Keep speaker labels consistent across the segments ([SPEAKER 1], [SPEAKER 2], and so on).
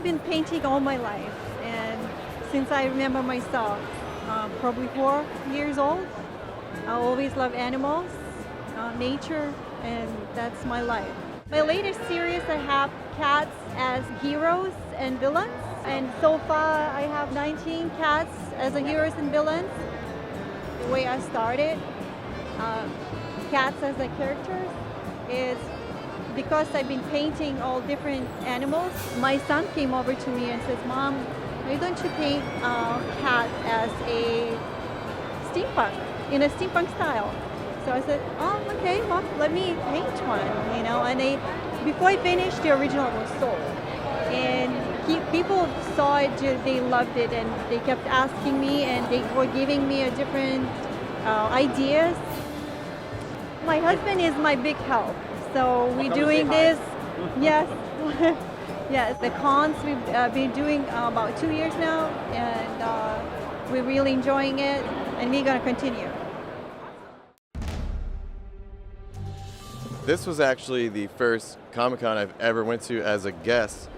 [SPEAKER 1] I've been painting all my life, and since I remember myself, probably 4 years old. I always love animals, nature, and that's my life. My latest series, I have cats as heroes and villains, and so far I have 19 cats as the heroes and villains. The way I started, cats as the characters, is because I've been painting all different animals. My son came over to me and says, "Mom, why don't you paint a cat as a steampunk, in a steampunk style?" So I said, "Oh, okay, well, let me paint one," you know. And before I finished, the original was sold, and people saw it, they loved it, and they kept asking me, and they were giving me a different ideas. My husband is my big help, so we're doing this. Yes. Yes, the cons we've been doing about 2 years now, and we're really enjoying it, and we're going to continue.
[SPEAKER 2] This was actually the first Comic-Con I've ever went to as a guest.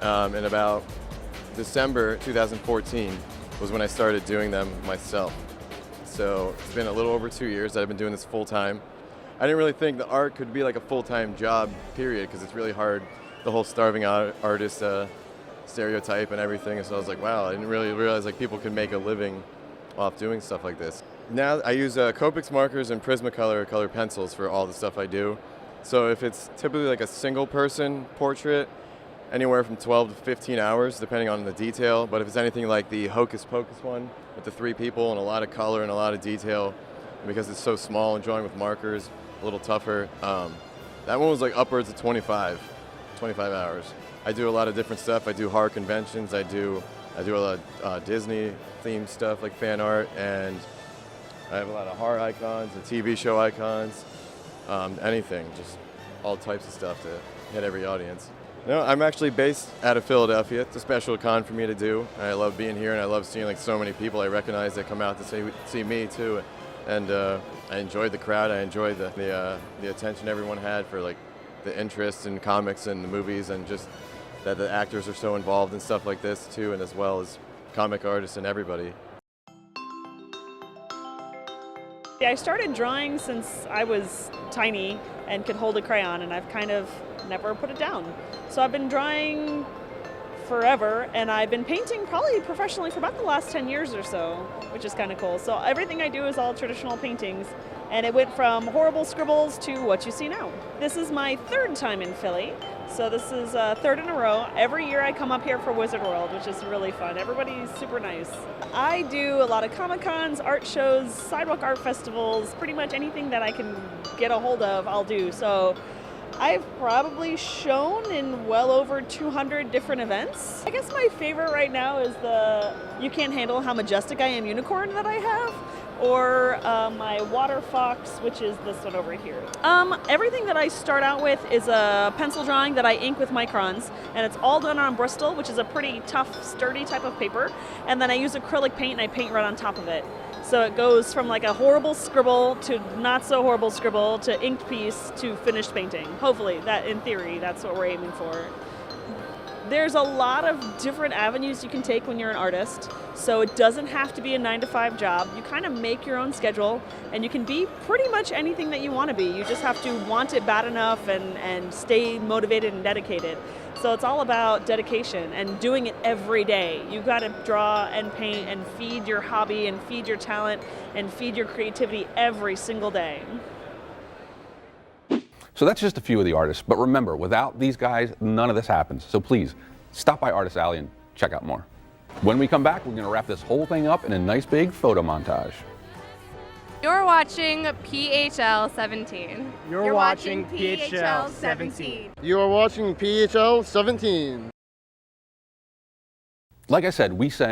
[SPEAKER 2] In about December 2014 was when I started doing them myself. So it's been a little over 2 years that I've been doing this full time. I didn't really think the art could be like a full-time job, period, because it's really hard, the whole starving artist stereotype and everything. And so I was like, wow, I didn't really realize like people can make a living off doing stuff like this. Now I use Copics markers and Prismacolor color pencils for all the stuff I do. So if it's typically like a single person portrait, anywhere from 12 to 15 hours, depending on the detail. But if it's anything like the Hocus Pocus one with the 3 people and a lot of color and a lot of detail, because it's so small and drawing with markers, a little tougher, that one was like upwards of 25 hours. I do a lot of different stuff. I do horror conventions. I do a lot of Disney themed stuff like fan art, and I have a lot of horror icons and TV show icons, anything, just all types of stuff to hit every audience. No, I'm actually based out of Philadelphia. It's a special con for me to do. I love being here, and I love seeing like so many people I recognize that come out to see me too. And I enjoyed the crowd. I enjoyed the attention everyone had for like the interest in comics and the movies, and just that the actors are so involved in stuff like this too, and as well as comic artists and everybody.
[SPEAKER 3] I started drawing since I was tiny and could hold a crayon, and I've kind of never put it down. So I've been drawing forever, and I've been painting probably professionally for about the last 10 years or so, which is kind of cool. So everything I do is all traditional paintings, and it went from horrible scribbles to what you see now. This is my 3rd time in Philly, so this is 3rd in a row. Every year I come up here for Wizard World, which is really fun. Everybody's super nice. I do a lot of Comic-Cons, art shows, sidewalk art festivals, pretty much anything that I can get a hold of, I'll do. So I've probably shown in well over 200 different events. I guess my favorite right now is the You Can't Handle How Majestic I Am unicorn that I have, or my water fox, which is this one over here. Everything that I start out with is a pencil drawing that I ink with microns, and it's all done on Bristol, which is a pretty tough, sturdy type of paper, and then I use acrylic paint and I paint right on top of it. So it goes from like a horrible scribble to not so horrible scribble to inked piece to finished painting. Hopefully, that in theory, that's what we're aiming for. There's a lot of different avenues you can take when you're an artist, so it doesn't have to be a 9-to-5 job. You kind of make your own schedule, and you can be pretty much anything that you want to be. You just have to want it bad enough and stay motivated and dedicated. So it's all about dedication and doing it every day. You've got to draw and paint and feed your hobby and feed your talent and feed your creativity every single day.
[SPEAKER 4] So that's just a few of the artists, but remember, without these guys, none of this happens. So please, stop by Artist Alley and check out more. When we come back, we're gonna wrap this whole thing up in a nice big photo montage.
[SPEAKER 5] You're watching PHL 17.
[SPEAKER 6] You're watching PHL 17.
[SPEAKER 7] You are watching PHL 17.
[SPEAKER 4] Like I said, we send